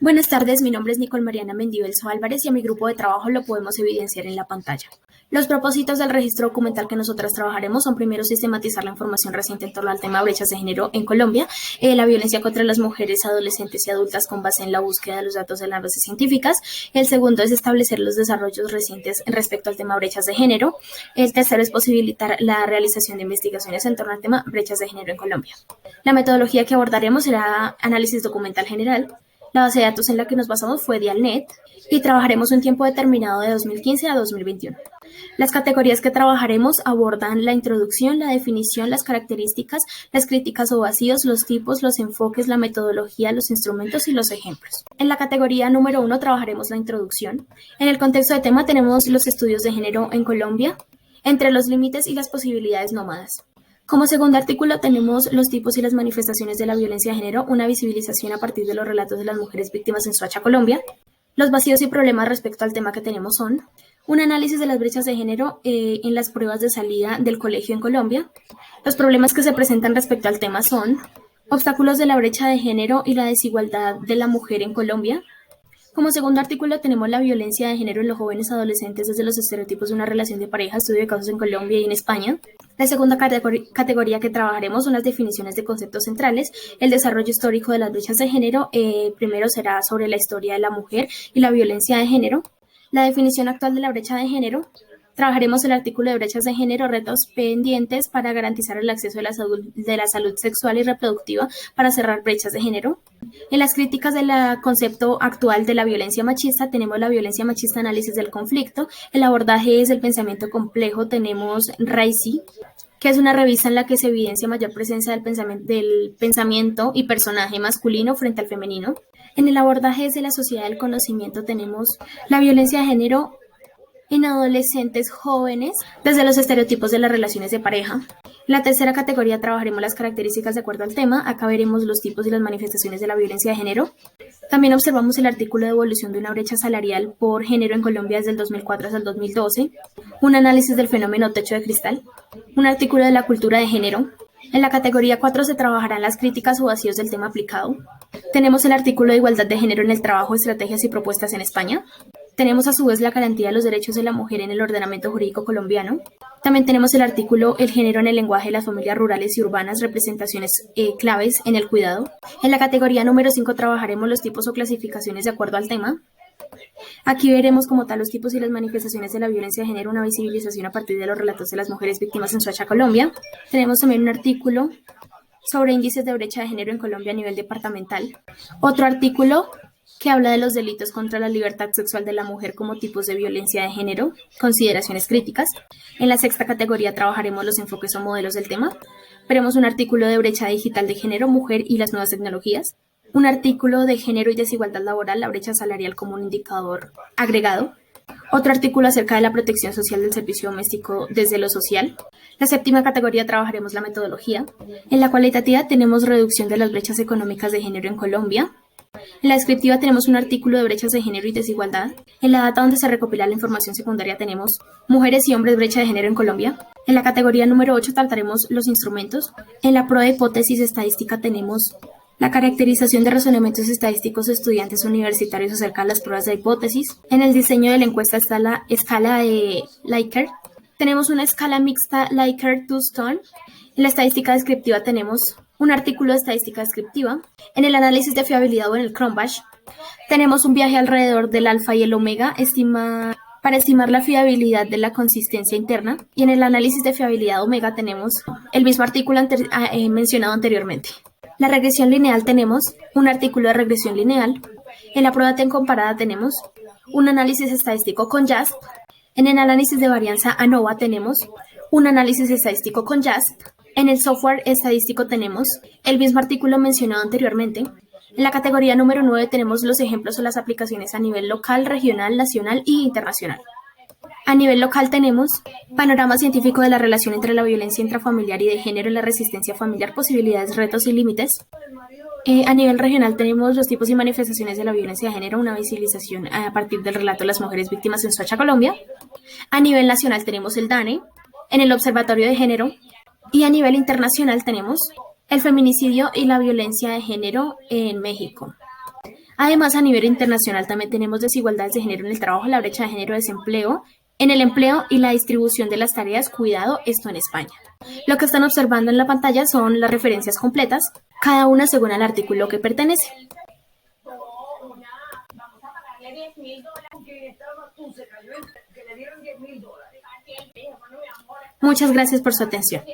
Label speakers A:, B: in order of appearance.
A: Buenas tardes, mi nombre es Nicole Mariana Mendibelso Álvarez y a mi grupo de trabajo lo podemos evidenciar en la pantalla. Los propósitos del registro documental que nosotras trabajaremos son primero sistematizar la información reciente en torno al tema de brechas de género en Colombia, la violencia contra las mujeres, adolescentes y adultas con base en la búsqueda de los datos de las bases científicas. El segundo es establecer los desarrollos recientes respecto al tema brechas de género. El tercero es posibilitar la realización de investigaciones en torno al tema brechas de género en Colombia. La metodología que abordaremos será análisis documental general. La base de datos en la que nos basamos fue Dialnet y trabajaremos un tiempo determinado de 2015 a 2021. Las categorías que trabajaremos abordan la introducción, la definición, las características, las críticas o vacíos, los tipos, los enfoques, la metodología, los instrumentos y los ejemplos. En la categoría número 1 trabajaremos la introducción. En el contexto de tema tenemos los estudios de género en Colombia, entre los límites y las posibilidades nómadas. Como segundo artículo tenemos los tipos y las manifestaciones de la violencia de género, una visibilización a partir de los relatos de las mujeres víctimas en Soacha, Colombia. Los vacíos y problemas respecto al tema que tenemos son un análisis de las brechas de género en las pruebas de salida del colegio en Colombia. Los problemas que se presentan respecto al tema son obstáculos de la brecha de género y la desigualdad de la mujer en Colombia. Como segundo artículo tenemos la violencia de género en los jóvenes adolescentes desde los estereotipos de una relación de pareja, estudio de casos en Colombia y en España. La segunda categoría que trabajaremos son las definiciones de conceptos centrales, el desarrollo histórico de las brechas de género. Primero será sobre la historia de la mujer y la violencia de género. La definición actual de la brecha de género. Trabajaremos el artículo de brechas de género, retos pendientes para garantizar el acceso de la salud sexual y reproductiva para cerrar brechas de género. En las críticas del concepto actual de la violencia machista tenemos la violencia machista, análisis del conflicto. El abordaje es el pensamiento complejo. Tenemos RAICI, que es una revista en la que se evidencia mayor presencia del pensamiento y personaje masculino frente al femenino. En el abordaje desde la sociedad del conocimiento tenemos la violencia de género en adolescentes jóvenes desde los estereotipos de las relaciones de pareja. En la tercera categoría trabajaremos las características de acuerdo al tema. Acá veremos los tipos y las manifestaciones de la violencia de género. También observamos el artículo de evolución de una brecha salarial por género en Colombia desde el 2004 hasta el 2012, un análisis del fenómeno techo de cristal, un artículo de la cultura de género. En la categoría 4 se trabajarán las críticas o vacíos del tema aplicado. Tenemos el artículo de igualdad de género en el trabajo, estrategias y propuestas en España. Tenemos a su vez la garantía de los derechos de la mujer en el ordenamiento jurídico colombiano. También tenemos el artículo El género en el lenguaje de las familias rurales y urbanas, representaciones claves en el cuidado. En la categoría número 5 trabajaremos los tipos o clasificaciones de acuerdo al tema. Aquí veremos como tal los tipos y las manifestaciones de la violencia de género, una visibilización a partir de los relatos de las mujeres víctimas en Soacha, Colombia. Tenemos también un artículo sobre índices de brecha de género en Colombia a nivel departamental. Otro artículo que habla de los delitos contra la libertad sexual de la mujer como tipos de violencia de género, consideraciones críticas. En la sexta categoría trabajaremos los enfoques o modelos del tema. Veremos un artículo de brecha digital de género, mujer y las nuevas tecnologías. Un artículo de género y desigualdad laboral, la brecha salarial como un indicador agregado. Otro artículo acerca de la protección social del servicio doméstico desde lo social. La séptima categoría trabajaremos la metodología. En la cualitativa tenemos reducción de las brechas económicas de género en Colombia. En la descriptiva tenemos un artículo de brechas de género y desigualdad. En la data donde se recopila la información secundaria tenemos mujeres y hombres, brecha de género en Colombia. En la categoría número 8 trataremos los instrumentos. En la prueba de hipótesis estadística tenemos la caracterización de razonamientos estadísticos de estudiantes universitarios acerca de las pruebas de hipótesis. En el diseño de la encuesta está la escala de Likert. Tenemos una escala mixta Likert-Houston. En la estadística descriptiva tenemos un artículo de estadística descriptiva. En el análisis de fiabilidad o en el Cronbach tenemos un viaje alrededor del alfa y el omega para estimar la fiabilidad de la consistencia interna. Y en el análisis de fiabilidad omega tenemos el mismo artículo mencionado anteriormente. La regresión lineal tenemos un artículo de regresión lineal. En la prueba TEN comparada tenemos un análisis estadístico con JASP. En el análisis de varianza ANOVA tenemos un análisis estadístico con JASP. En el software estadístico tenemos el mismo artículo mencionado anteriormente. En la categoría número 9 tenemos los ejemplos o las aplicaciones a nivel local, regional, nacional y internacional. A nivel local tenemos panorama científico de la relación entre la violencia intrafamiliar y de género y la resistencia familiar, posibilidades, retos y límites. A nivel regional tenemos los tipos y manifestaciones de la violencia de género, una visibilización a partir del relato de las mujeres víctimas en Soacha, Colombia. A nivel nacional tenemos el DANE, en el Observatorio de Género. Y a nivel internacional tenemos el feminicidio y la violencia de género en México. Además, a nivel internacional también tenemos desigualdades de género en el trabajo, la brecha de género, desempleo, en el empleo y la distribución de las tareas, cuidado, esto en España. Lo que están observando en la pantalla son las referencias completas, cada una según el artículo que pertenece. Muchas gracias por su atención.